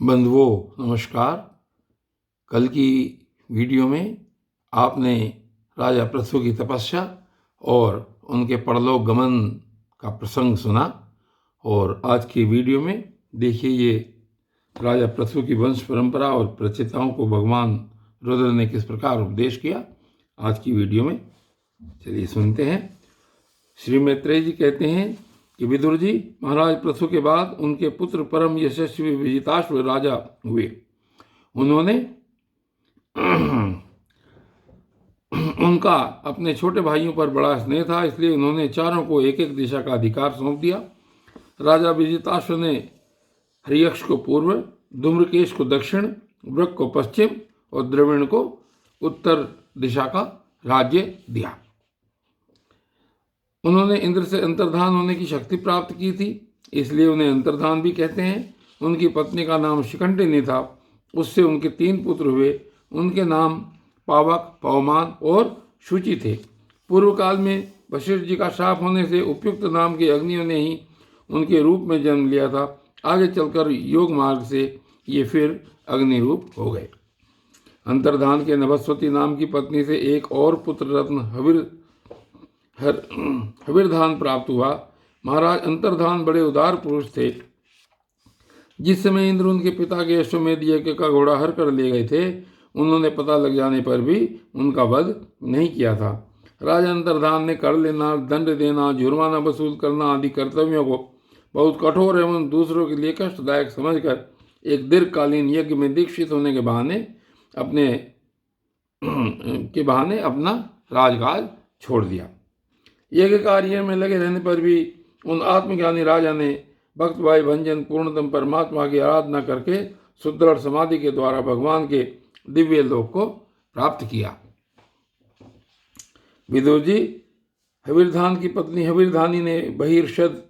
बंधुओं नमस्कार। कल की वीडियो में आपने राजा पृथु की तपस्या और उनके परलोक गमन का प्रसंग सुना और आज की वीडियो में देखिए ये राजा पृथु की वंश परंपरा और प्रचेताओं को भगवान रुद्र ने किस प्रकार उपदेश किया। आज की वीडियो में चलिए सुनते हैं। श्री मैत्रेय जी कहते हैं कि विदुर जी महाराज पृथु के बाद उनके पुत्र परम यशस्वी विजिताश्व राजा हुए। उन्होंने उनका अपने छोटे भाइयों पर बड़ा स्नेह था, इसलिए उन्होंने चारों को एक एक दिशा का अधिकार सौंप दिया। राजा विजिताश्व ने हरियक्ष को पूर्व, धूम्रकेश को दक्षिण, वृक को पश्चिम और द्रविण को उत्तर दिशा का राज्य दिया। उन्होंने इंद्र से अंतर्धान होने की शक्ति प्राप्त की थी, इसलिए उन्हें अंतर्धान भी कहते हैं। उनकी पत्नी का नाम शिखंडिनी था। उससे उनके 3 पुत्र हुए। उनके नाम पावक, पवमान और शुचि थे। पूर्व काल में वशिष्ठ जी का शाप होने से उपयुक्त नाम के अग्नियों ने ही उनके रूप में जन्म लिया था। आगे चलकर योग मार्ग से ये फिर अग्नि रूप हो गए। अंतर्धान के नभस्वती नाम की पत्नी से एक और पुत्र रत्न हविर्धान प्राप्त हुआ। महाराज अंतर्धान बड़े उदार पुरुष थे। जिस समय इंद्र उनके पिता के अश्वमेध यज्ञ का घोड़ा हर कर ले गए थे, उन्होंने पता लग जाने पर भी उनका वध नहीं किया था। राजा अंतर्धान ने कर लेना, दंड देना, जुर्माना वसूल करना आदि कर्तव्यों को बहुत कठोर एवं दूसरों के लिए कष्टदायक समझकर एक दीर्घकालीन यज्ञ में दीक्षित होने के बहाने अपना राजकाज छोड़ दिया। यज्ञ कार्य में लगे रहने पर भी उन आत्मज्ञानी राजा ने भक्त भाई भंजन पूर्णतम परमात्मा की आराधना करके सुदृढ़ समाधि के द्वारा भगवान के दिव्य लोक को प्राप्त किया। विदुर जी हविर्धान की पत्नी हविर्धानी ने बहिर्षद,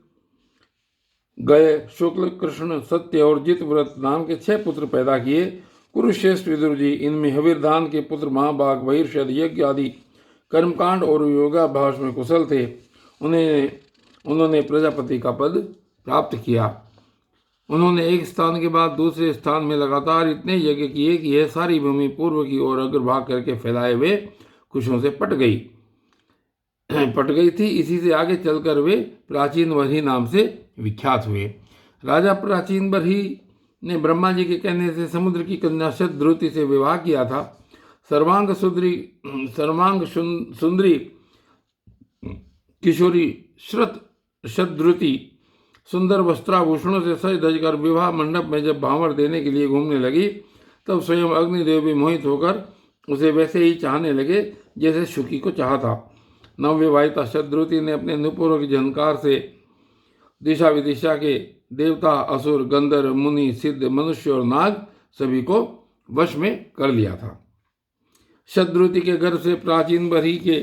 गय, शुक्ल, कृष्ण, सत्य और जितव्रत नाम के 6 पुत्र पैदा किए। कुरुश्रेष्ठ विदुर जी, इनमें हविर्धान के पुत्र महाभाग, बहिर्षद, यज्ञ आदि कर्मकांड और योगाभ्यास में कुशल थे। उन्होंने प्रजापति का पद प्राप्त किया। उन्होंने एक स्थान के बाद दूसरे स्थान में लगातार इतने यज्ञ किए कि यह सारी भूमि पूर्व की ओर अग्रभाग करके फैलाए हुए कुशों से पट गई थी। इसी से आगे चलकर वे प्राचीन बरही नाम से विख्यात हुए। राजा प्राचीन बरही ने ब्रह्मा जी के कहने से समुद्र की कन्या शतद्रुति से विवाह किया था। सर्वांग सुंदरी किशोरी शतद्रुति सुंदर वस्त्राभूषणों से सज धजकर विवाह मंडप में जब भांवर देने के लिए घूमने लगी, तब स्वयं अग्निदेव भी मोहित होकर उसे वैसे ही चाहने लगे जैसे शुकी को चाहा था। नवविवाहिता शतद्रुति ने अपने नुपुरों की झनकार से दिशा विदिशा के देवता, असुर, गंधर्व, मुनि, सिद्ध, मनुष्य और नाग सभी को वश में कर लिया था। शतद्रुति के गर्भ से प्राचीन बरही के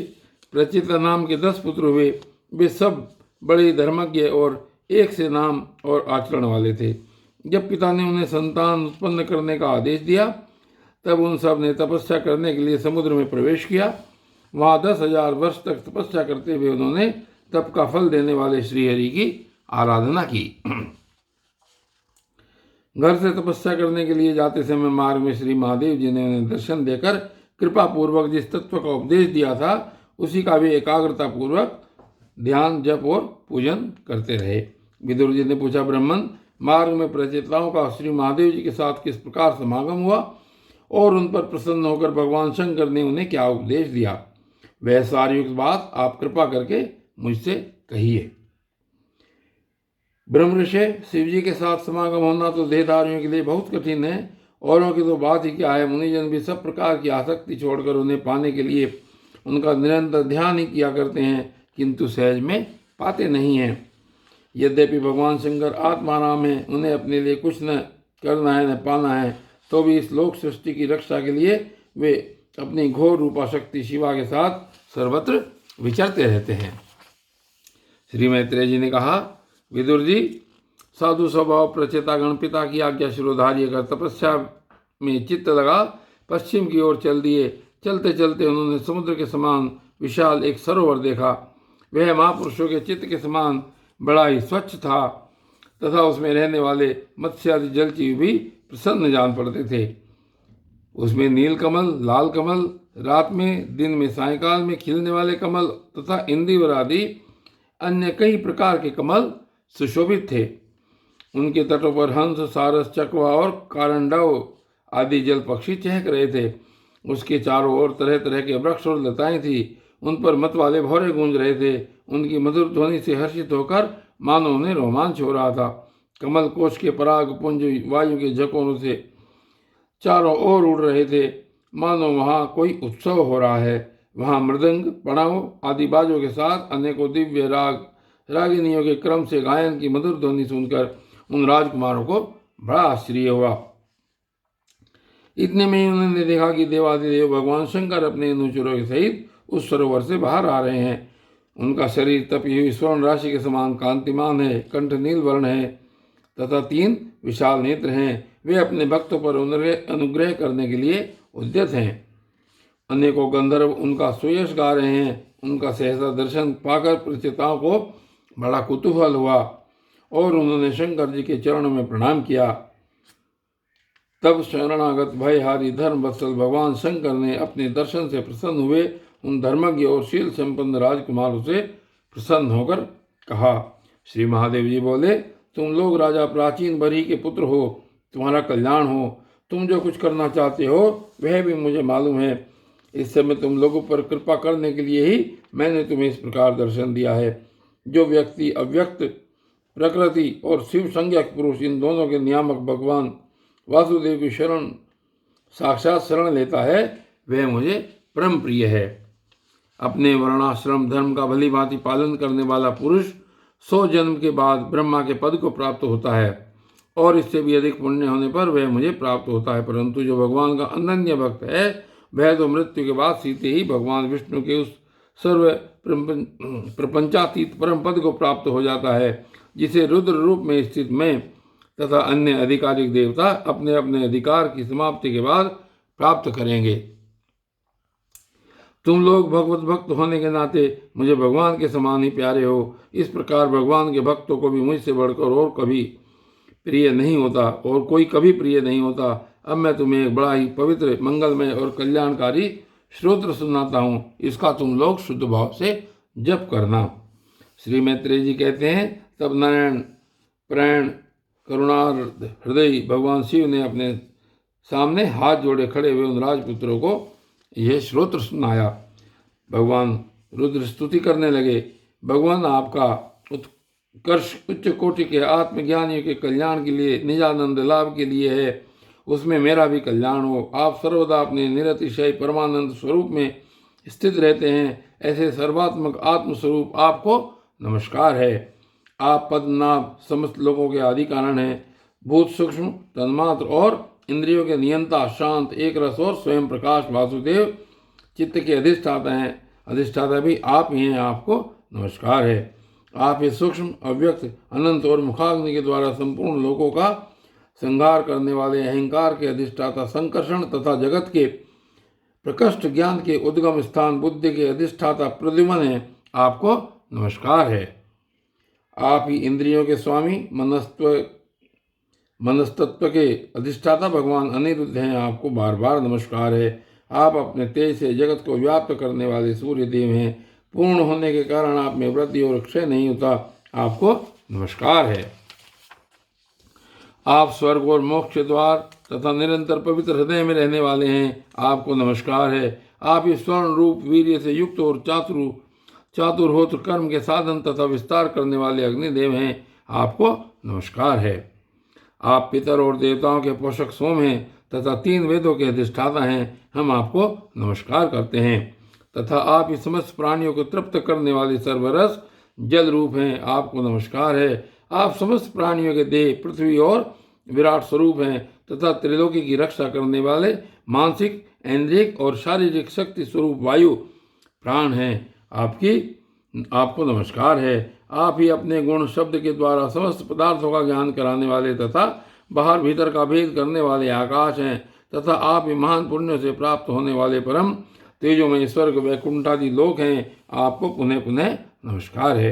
प्रचिता नाम के 10 पुत्र हुए। वे सब बड़े धर्मज्ञ और एक से नाम और आचरण वाले थे। जब पिता ने उन्हें संतान उत्पन्न करने का आदेश दिया, तब उन सब ने तपस्या करने के लिए समुद्र में प्रवेश किया। वहां 10,000 वर्ष तक तपस्या करते हुए उन्होंने तप का फल देने वाले श्रीहरि की आराधना की। घर से तपस्या करने के लिए जाते समय मार्ग में श्री महादेव जी ने उन्हें दर्शन देकर कृपा पूर्वक जिस तत्व का उपदेश दिया था, उसी का भी एकाग्रता पूर्वक ध्यान, जप और पूजन करते रहे। विदुर जी ने पूछा, ब्राह्मण, मार्ग में प्रचेताओं का श्री महादेव जी के साथ किस प्रकार समागम हुआ और उन पर प्रसन्न होकर भगवान शंकर ने उन्हें क्या उपदेश दिया? वह सारयुक्त बात आप कृपा करके मुझसे कहिए। ब्रह्म ऋषि, शिव जी के साथ समागम होना तो देहधारियों के लिए बहुत कठिन है। औरों की तो बात ही क्या है। मुनिजन भी सब प्रकार की आसक्ति छोड़कर उन्हें पाने के लिए उनका निरंतर ध्यान ही किया करते हैं, किंतु सहज में पाते नहीं हैं। यद्यपि भगवान शंकर आत्माराम है, उन्हें अपने लिए कुछ न करना है न पाना है, तो भी इस लोक सृष्टि की रक्षा के लिए वे अपनी घोर रूपा शक्ति शिवा के साथ सर्वत्र विचरते रहते हैं। श्री मैत्रेय जी ने कहा, विदुर जी, साधु स्वभाव प्रचेता गणपिता की आज्ञा शिरोधार्य कर तपस्या में चित्त लगा पश्चिम की ओर चल दिए। चलते चलते उन्होंने समुद्र के समान विशाल एक सरोवर देखा। वह महापुरुषों के चित्त के समान बड़ा ही स्वच्छ था। तथा उसमें रहने वाले मत्स्य आदि जलजीव भी प्रसन्न जान पड़ते थे। उसमें नील कमल, लाल कमल, रात में, दिन में, सायंकाल में खिलने वाले कमल तथा इंदिवर आदि अन्य कई प्रकार के कमल सुशोभित थे। उनके तटों पर हंस, सारस, चकवा और कारंडव आदि जल पक्षी चहक रहे थे। उसके चारों ओर तरह तरह के वृक्ष और लताएं थी। उन पर मत वाले भौरे गूंज रहे थे। उनकी मधुर ध्वनि से हर्षित होकर मानो उन्हें रोमांच हो रहा था। कमल कोश के पराग पुंज वायु के झकोरों से चारों ओर उड़ रहे थे, मानो वहाँ कोई उत्सव हो रहा है। वहाँ मृदंग, पड़ाव आदि बाजों के साथ अनेकों दिव्य राग रागिनियों के क्रम से गायन की मधुर ध्वनि सुनकर उन राजकुमारों को बड़ा आश्चर्य हुआ। इतने में उन्होंने देखा कि देवादिदेव भगवान शंकर अपने अनुचरों के सहित उस सरोवर से बाहर आ रहे हैं। उनका शरीर तपी हुई स्वर्ण राशि के समान कांतिमान है, कंठ नील वर्ण है तथा 3 विशाल नेत्र हैं। वे अपने भक्तों पर अनुग्रह करने के लिए उद्यत हैं। अनेकों गंधर्व उनका सुयश गा रहे हैं। उनका सहसा दर्शन पाकर प्रचेताओं को बड़ा कुतूहल हुआ और उन्होंने शंकर जी के चरणों में प्रणाम किया। तब शरणागत भयहारी धर्म वत्सल भगवान शंकर ने अपने दर्शन से प्रसन्न हुए उन धर्मज्ञ और शील संपन्न राजकुमारों से प्रसन्न होकर कहा। श्री महादेव जी बोले, तुम लोग राजा प्राचीन बरी के पुत्र हो, तुम्हारा कल्याण हो। तुम जो कुछ करना चाहते हो वह भी मुझे मालूम है। इस समय तुम लोगों पर कृपा करने के लिए ही मैंने तुम्हें इस प्रकार दर्शन दिया है। जो व्यक्ति अव्यक्त प्रकृति और शिव संज्ञक पुरुष इन दोनों के नियामक भगवान वासुदेव की साक्षात शरण लेता है वह मुझे परम प्रिय है। अपने वर्णाश्रम धर्म का भली भांति पालन करने वाला पुरुष 100 जन्म के बाद ब्रह्मा के पद को प्राप्त होता है और इससे भी अधिक पुण्य होने पर वह मुझे प्राप्त होता है। परंतु जो भगवान का अनन्य भक्त है वह तो मृत्यु के बाद सीते ही भगवान विष्णु के उस सर्व प्रपंचातीत परम पद को प्राप्त हो जाता है, जिसे रुद्र रूप में स्थित मैं तथा अन्य अधिकारिक देवता अपने अपने अधिकार की समाप्ति के बाद प्राप्त करेंगे। तुम लोग भगवत भक्त होने के नाते मुझे भगवान के समान ही प्यारे हो। इस प्रकार भगवान के भक्तों को भी मुझसे बढ़कर और कभी प्रिय नहीं होता और कोई कभी प्रिय नहीं होता। अब मैं तुम्हें एक बड़ा ही पवित्र, मंगलमय और कल्याणकारी श्रोत्र सुनाता हूँ। इसका तुम लोग शुद्ध भाव से जप करना। श्री मैत्रेय जी कहते हैं, तब नारायण प्राण करुणार्ध हृदय भगवान शिव ने अपने सामने हाथ जोड़े खड़े हुए उन राजपुत्रों को यह श्रोत्र सुनाया। भगवान रुद्र स्तुति करने लगे, भगवान आपका उत्कर्ष उच्च कोटि के आत्मज्ञानियों के कल्याण के लिए, निजानंद लाभ के लिए है, उसमें मेरा भी कल्याण हो। आप सर्वदा अपने निरतिशय परमानंद स्वरूप में स्थित रहते हैं। ऐसे सर्वात्मक आत्मस्वरूप आपको नमस्कार है। आप पद्मनाभ समस्त लोगों के आदि कारण हैं। भूत सूक्ष्म तन्मात्र और इंद्रियों के नियंता, शांत, एक रस और स्वयं प्रकाश वासुदेव चित्त के अधिष्ठाता हैं। अधिष्ठाता भी आप ही हैं। आपको नमस्कार है। आप ये सूक्ष्म, अव्यक्त, अनंत और मुखाग्नि के द्वारा संपूर्ण लोकों का संहार करने वाले अहंकार के अधिष्ठाता, संकर्षण तथा जगत के प्रकृष्ट ज्ञान के उद्गम स्थान, बुद्धि के अधिष्ठाता प्रद्युम्न हैं। आपको नमस्कार है। आप ही इंद्रियों के स्वामी, मनस्तत्व के अधिष्ठाता भगवान अनिरुद्ध हैं। आपको बार बार नमस्कार है। आप अपने तेज से जगत को व्याप्त करने वाले सूर्य देव हैं। पूर्ण होने के कारण आप में वृद्धि और क्षय नहीं होता। आपको नमस्कार है। आप स्वर्ग और मोक्ष द्वार तथा निरंतर पवित्र हृदय में रहने वाले हैं। आपको नमस्कार है। आप इस स्वर्ण रूप वीर्य से युक्त और चातुर्होत्र कर्म के साधन तथा विस्तार करने वाले अग्निदेव हैं। आपको नमस्कार है। आप पितर और देवताओं के पोषक सोम हैं तथा 3 वेदों के अधिष्ठाता हैं। हम आपको नमस्कार करते हैं। तथा आप इस समस्त प्राणियों को तृप्त करने वाले सर्वरस जल रूप हैं। आपको नमस्कार है। आप समस्त प्राणियों के देह, पृथ्वी और विराट स्वरूप हैं तथा त्रिलोकी की रक्षा करने वाले मानसिक, इंद्रियक और शारीरिक शक्ति स्वरूप वायु प्राण हैं। आपको नमस्कार है। आप ही अपने गुण शब्द के द्वारा समस्त पदार्थों का ज्ञान कराने वाले तथा बाहर भीतर का भेद करने वाले आकाश हैं तथा आप ही महान पुण्यों से प्राप्त होने वाले परम तेजोमय स्वर्ग वैकुंठादि लोक हैं। आपको पुनः पुनः नमस्कार है।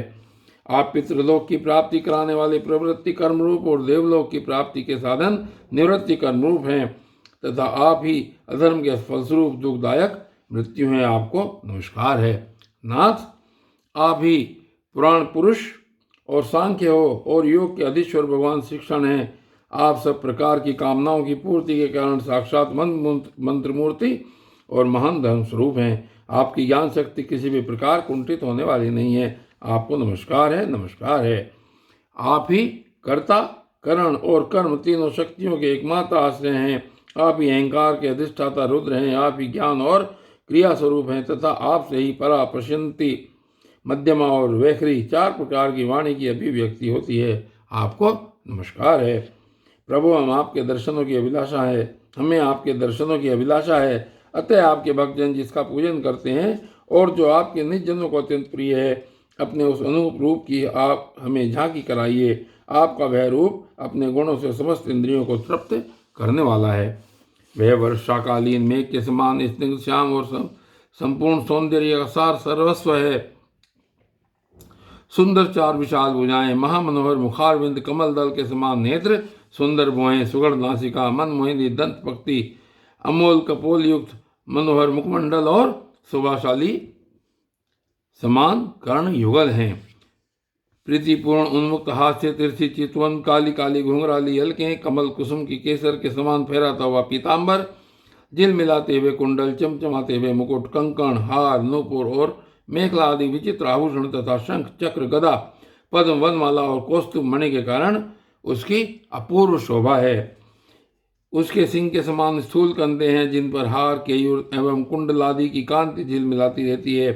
आप पितृलोक की प्राप्ति कराने वाले प्रवृत्ति कर्म रूप और देवलोक की प्राप्ति के साधन निवृत्ति कर्म रूप हैं तथा आप ही अधर्म के फलस्वरूप दुखदायक मृत्यु हैं। आपको नमस्कार है। नाथ, आप ही पुराण पुरुष और सांख्य हो और योग के अधीश्वर भगवान शिक्षण हैं। आप सब प्रकार की कामनाओं की पूर्ति के कारण साक्षात मंत्र मूर्ति और महान धर्म स्वरूप हैं। आपकी ज्ञान शक्ति किसी भी प्रकार कुंठित होने वाली नहीं है। आपको नमस्कार है, नमस्कार है। आप ही कर्ता, करण और कर्म तीनों शक्तियों के एकमात्र आश्रय हैं। आप ही अहंकार के अधिष्ठाता रुद्र हैं। आप ही ज्ञान और क्रिया स्वरूप हैं तथा आपसे ही परा, प्रशंति, मध्यमा और वैखरी 4 प्रकार की वाणी की अभिव्यक्ति होती है। आपको नमस्कार है। प्रभु, हम आपके दर्शनों की अभिलाषा है, हमें आपके दर्शनों की अभिलाषा है। अतः आपके भक्तजन जिसका पूजन करते हैं और जो आपके निज जनों को अत्यंत प्रिय है, अपने उस अनूप रूप की आप हमें झांकी कराइए। आपका वह रूप अपने गुणों से समस्त इंद्रियों को तृप्त करने वाला है। वह वर्षाकालीन मेघ के समान स्निग्ध श्याम और संपूर्ण सौंदर्य का सार सर्वस्व है। सुंदर 4 विशाल भुजाएं, महामनोहर मुखारविंद, कमल दल के समान नेत्र, सुंदर भुएं, सुगढ़ नासिका, मनमोहिनी दंत पक्ति, अमोल कपोल युक्त मनोहर मुखमंडल और शोभाशाली समान कर्ण युगल हैं। प्रीतिपूर्ण उन्मुक्त हास्य, तिरछी चितवन, काली काली घुंघराली हल्कें, कमल कुसुम की केसर के समान फहराता हुआ पीताम्बर, जिल मिलाते हुए कुंडल, चमचमाते हुए मुकुट, कंकण, हार, नूपुर और मेखला आदि विचित्र आभूषण तथा शंख, चक्र, गदा, पद्म, वनमाला और कौस्तुभ मणि के कारण उसकी अपूर्व शोभा है। उसके सिंह के समान स्थूल कंधे हैं जिन पर हार, केयूर एवं कुंडलादि की कांति झिल मिलाती रहती है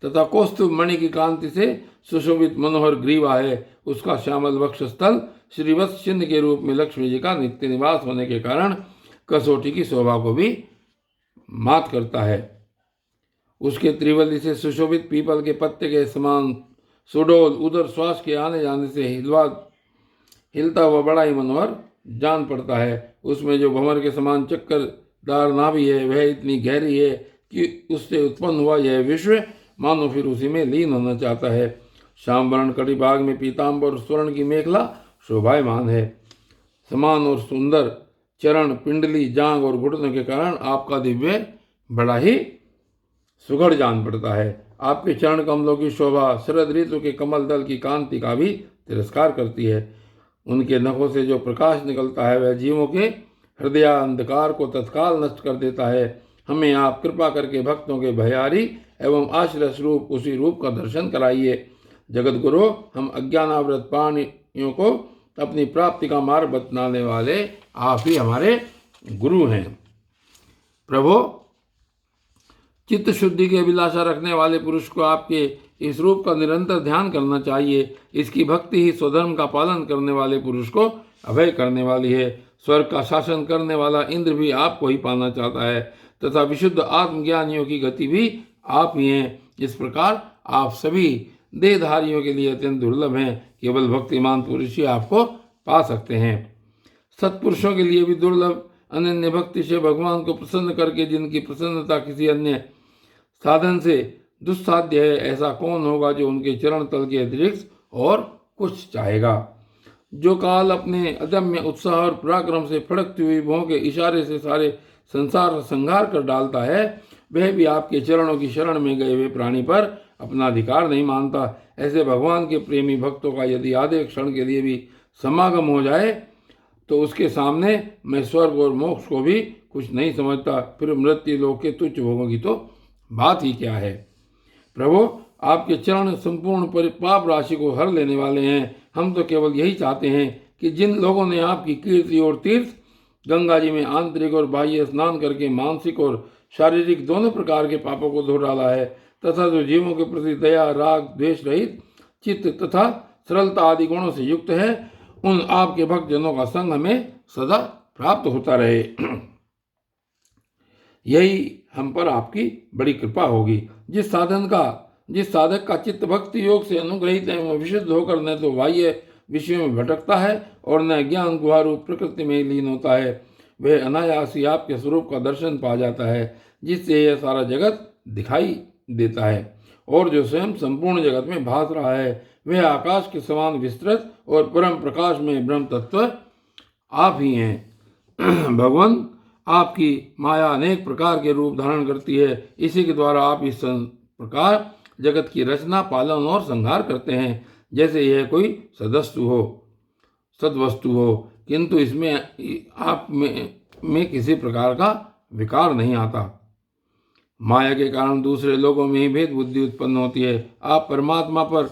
तथा कौस्तुभ मणि की कांति से सुशोभित मनोहर ग्रीवा है। उसका श्यामल वक्ष स्थल श्रीवत्स चिन्ह के रूप में लक्ष्मी जी का नित्य निवास होने के कारण कसौटी की शोभा को भी मात करता है। उसके त्रिवली से सुशोभित पीपल के पत्ते के समान सुडोल उदर श्वास के आने जाने से हिलता हुआ बड़ा ही मनोहर जान पड़ता है। उसमें जो भंवर के समान चक्करदार नाभि है वह इतनी गहरी है कि उससे उत्पन्न हुआ यह विश्व मानो फिर उसी में लीन होना चाहता है। श्याम वर्ण कड़ी भाग में पीताम्बर और स्वर्ण की मेखला शोभायमान है। समान और सुंदर चरण, पिंडली, जांग और घुटनों के कारण आपका दिव्य बड़ा ही सुघड़ जान पड़ता है। आपके चरण कमलों की शोभा शरद ऋतु के कमल दल की कांति का भी तिरस्कार करती है। उनके नखों से जो प्रकाश निकलता है वह जीवों के हृदय अंधकार को तत्काल नष्ट कर देता है। हमें आप कृपा करके भक्तों के भयारी एवं आश्रय स्वरूप उसी रूप का दर्शन कराइए। जगत गुरु, हम अज्ञानावृत प्राणियों को अपनी प्राप्ति का मार्ग बतलाने वाले आप ही हमारे गुरु हैं। प्रभु, चित्त शुद्धि की अभिलाषा रखने वाले पुरुष को आपके इस रूप का निरंतर ध्यान करना चाहिए। इसकी भक्ति ही स्वधर्म का पालन करने वाले पुरुष को अभय करने वाली है। स्वर्ग का शासन करने वाला इंद्र भी आपको ही पाना चाहता है तथा विशुद्ध आत्मज्ञानियों की गति भी आप ही हैं। इस प्रकार आप सभी देहधारियों के लिए अत्यंत दुर्लभ हैं। केवल भक्तिमान पुरुष ही आपको पा सकते हैं। सत्पुरुषों के लिए भी दुर्लभ अनन्य भक्ति से भगवान को प्रसन्न करके जिनकी प्रसन्नता किसी अन्य साधन से दुस्साध्य है, ऐसा कौन होगा जो उनके चरण तल के अतिरिक्त और कुछ चाहेगा। जो काल अपने अदम्य उत्साह और पराक्रम से फड़कती हुई भौं के इशारे से सारे संसार संहार कर डालता है, वह भी आपके चरणों की शरण में गए हुए प्राणी पर अपना अधिकार नहीं मानता। ऐसे भगवान के प्रेमी भक्तों का यदि आधे क्षण के लिए भी समागम हो जाए तो उसके सामने मैं स्वर्ग और मोक्ष को भी कुछ नहीं समझता। फिर मृत्यु लोक के तुच्छ भोगों की तो बात ही क्या है। प्रभु, आपके चरण संपूर्ण पाप राशि को हर लेने वाले हैं। हम तो केवल यही चाहते हैं कि जिन लोगों ने आपकी कीर्ति और तीर्थ गंगा जी में आंतरिक और बाह्य स्नान करके मानसिक और शारीरिक दोनों प्रकार के पापों को धो डाला है तथा जो जीवों के प्रति दया, राग, द्वेष रहित चित्त तथा सरलता आदि गुणों से युक्त है, उन आपके भक्तजनों का संग हमें सदा प्राप्त होता रहे। यही हम पर आपकी बड़ी कृपा होगी। जिस साधक का चित्त भक्ति योग से अनुग्रहित एवं विशुद्ध होकर न तो बाह्य विषयों में भटकता है और न ज्ञान गुहारू प्रकृति में लीन होता है, वह अनायास ही आपके स्वरूप का दर्शन पा जाता है जिससे यह सारा जगत दिखाई देता है। और जो स्वयं संपूर्ण जगत में भास रहा है वह आकाश के समान विस्तृत और परम प्रकाश में ब्रह्म तत्व आप ही हैं। भगवान, आपकी माया अनेक प्रकार के रूप धारण करती है। इसी के द्वारा आप इस प्रकार जगत की रचना, पालन और संहार करते हैं, जैसे यह कोई सदवस्तु हो, किंतु इसमें आप में किसी प्रकार का विकार नहीं आता। माया के कारण दूसरे लोगों में ही भेद बुद्धि उत्पन्न होती है। आप परमात्मा पर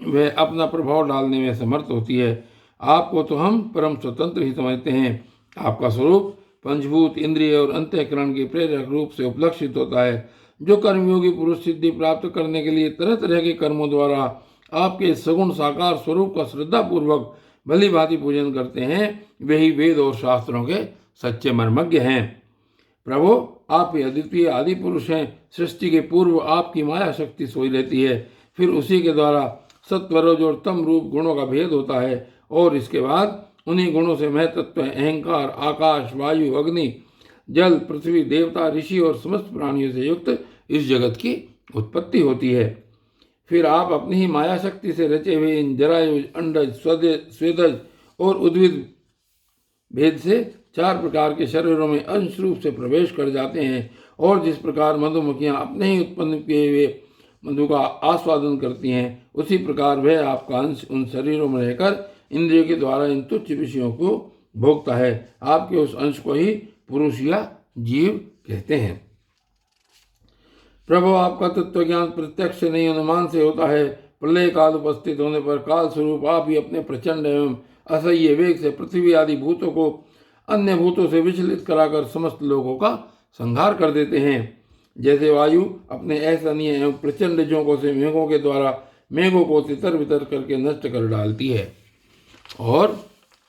वह अपना प्रभाव डालने में समर्थ होती है। आपको तो हम परम स्वतंत्र ही समझते हैं। आपका स्वरूप पंचभूत, इंद्रिय और अंतःकरण के प्रेरक रूप से उपलक्षित होता है। जो कर्मयोगी पुरुष सिद्धि प्राप्त करने के लिए तरह तरह के कर्मों द्वारा आपके सगुण साकार स्वरूप का श्रद्धापूर्वक भली भांति पूजन करते हैं, वही वेद और शास्त्रों के सच्चे मर्मज्ञ हैं। प्रभु, आप ही अद्वितीय आदि पुरुष हैं। सृष्टि के पूर्व आपकी माया शक्ति सोई रहती है, फिर उसी के द्वारा सत्व, रज और तम रूप गुणों का भेद होता है, और इसके बाद उन्हीं गुणों से महतत्व, अहंकार, आकाश, वायु, अग्नि, जल, पृथ्वी, देवता, ऋषि और समस्त प्राणियों से युक्त इस जगत की उत्पत्ति होती है। फिर आप अपनी ही माया शक्ति से रचे हुए इन जरायुज, अंडज, स्वेदज और उद्भिद भेद से 4 प्रकार के शरीरों में अंश रूप से प्रवेश कर जाते हैं, और जिस प्रकार मधुमक्खियां अपने ही उत्पन्न किए हुए मधु का आस्वादन करती हैं, उसी प्रकार वह आपका अंश उन शरीरों में रहकर इंद्रियों के द्वारा इन तुच्छ विषयों को भोगता है। आपके उस अंश को ही पुरुष या जीव कहते हैं। प्रभु, आपका तत्व ज्ञान प्रत्यक्ष नहीं अनुमान से होता है। प्रलय काल उपस्थित होने पर काल स्वरूप आप ही अपने प्रचंड एवं असह्य वेग से पृथ्वी आदि भूतों को अन्य भूतों से विचलित कराकर समस्त लोगों का संहार कर देते हैं। जैसे वायु अपने असहनीय एवं प्रचंड झोंकों से मेघों के द्वारा मेघों को तितर बितर करके नष्ट कर डालती है। और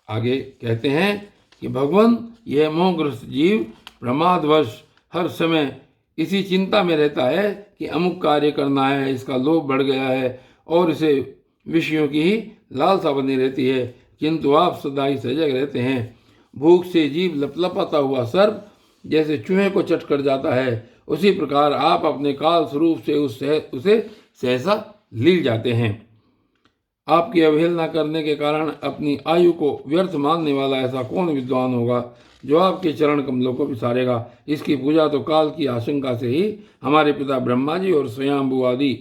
आगे कहते हैं कि भगवान, यह मोहग्रस्त जीव प्रमादवश हर समय इसी चिंता में रहता है कि अमुक कार्य करना है, इसका लोभ बढ़ गया है और इसे विषयों की ही लालसा बनी रहती है, किंतु आप सदा ही सजग रहते हैं। भूख से जीव लपलपाता हुआ सर्प जैसे चूहे को चट कर जाता है, उसी प्रकार आप अपने काल स्वरूप से उसे सहसा लील जाते हैं। आपकी अवहेलना करने के कारण अपनी आयु को व्यर्थ मानने वाला ऐसा कौन विद्वान होगा जो आपके चरण कमलों को विसारेगा। इसकी पूजा तो काल की आशंका से ही हमारे पिता ब्रह्मा जी और स्वयंभू आदि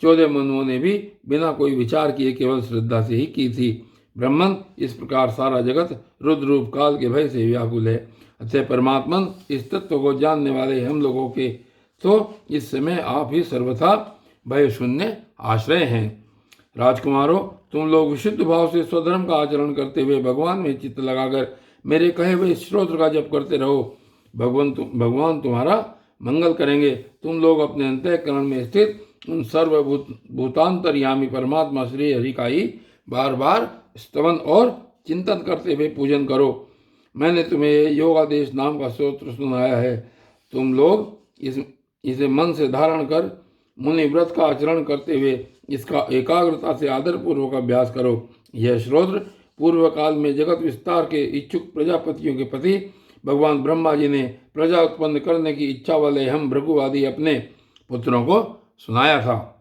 14 मनुओं ने भी बिना कोई विचार किए केवल श्रद्धा से ही की थी। ब्रह्मन, इस प्रकार सारा जगत रुद्र रूप काल के भय से व्याकुल है। अतः परमात्मन, इस तत्व को जानने वाले हम लोगों के तो इस समय आप ही सर्वथा भय शून्य आश्रय हैं। राजकुमारों, तुम लोग विशुद्ध भाव से स्वधर्म का आचरण करते हुए भगवान में चित्त लगाकर मेरे कहे हुए स्तोत्र का जप करते रहो। भगवान तुम्हारा मंगल करेंगे। तुम लोग अपने अंतःकरण में स्थित उन सर्वभूतांतर्यामी परमात्मा श्री हरि का ही बार बार स्तवन और चिंतन करते हुए पूजन करो। मैंने तुम्हें योगादेश नाम का स्तोत्र सुनाया है। तुम लोग इसे मन से धारण कर मुनि व्रत का आचरण करते हुए इसका एकाग्रता से आदरपूर्वक अभ्यास करो। यह स्तोत्र पूर्व काल में जगत विस्तार के इच्छुक प्रजापतियों के पति भगवान ब्रह्मा जी ने प्रजा उत्पन्न करने की इच्छा वाले हम भृगु आदि अपने पुत्रों को सुनाया था।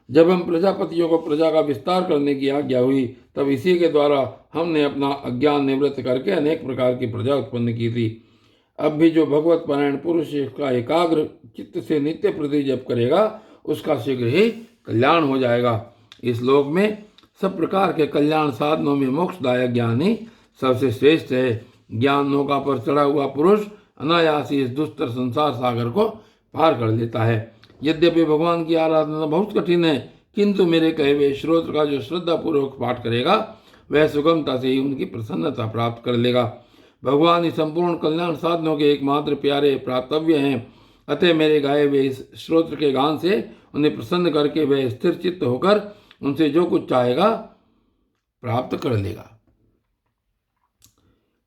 जब हम प्रजापतियों को प्रजा का विस्तार करने की आज्ञा हुई, तब इसी के द्वारा हमने अपना अज्ञान निवृत्त करके अनेक प्रकार की प्रजा उत्पन्न की थी। अब भी जो भगवत पारायण पुरुष का एकाग्र चित्त से नित्य प्रति जप करेगा, उसका शीघ्र ही कल्याण हो जाएगा। इस लोक में सब प्रकार के कल्याण साधनों में मोक्षदायक ज्ञान ही सबसे श्रेष्ठ है। ज्ञान नौका पर चढ़ा हुआ पुरुष अनायास ही इस दुस्तर संसार सागर को पार कर लेता है। यद्यपि भगवान की आराधना बहुत कठिन है, किंतु मेरे कहे हुए स्तोत्र का जो श्रद्धापूर्वक पाठ करेगा वह सुगमता से ही उनकी प्रसन्नता प्राप्त कर लेगा। भगवान ही संपूर्ण कल्याण साधनों के एकमात्र प्यारे प्राप्तव्य हैं। अतः मेरे गाए हुए इस स्तोत्र के गान से उन्हें प्रसन्न करके वह स्थिर चित्त होकर उनसे जो कुछ चाहेगा प्राप्त कर लेगा।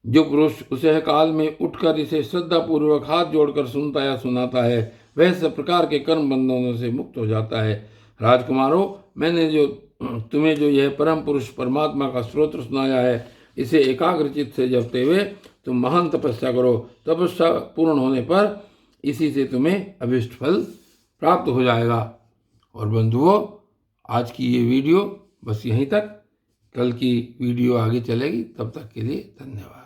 जो पुरुष उसे काल में उठकर इसे श्रद्धापूर्वक हाथ जोड़कर सुनता या सुनाता है, वह सब प्रकार के कर्म बंधनों से मुक्त हो जाता है। राजकुमारों, मैंने तुम्हें जो यह परम पुरुष परमात्मा का स्तोत्र सुनाया है, इसे एकाग्रचित से जपते हुए तुम महान तपस्या करो। तपस्या पूर्ण होने पर इसी से तुम्हें अभिष्ट फल प्राप्त हो जाएगा। और बंधुओं, आज की ये वीडियो बस यहीं तक। कल की वीडियो आगे चलेगी, तब तक के लिए धन्यवाद।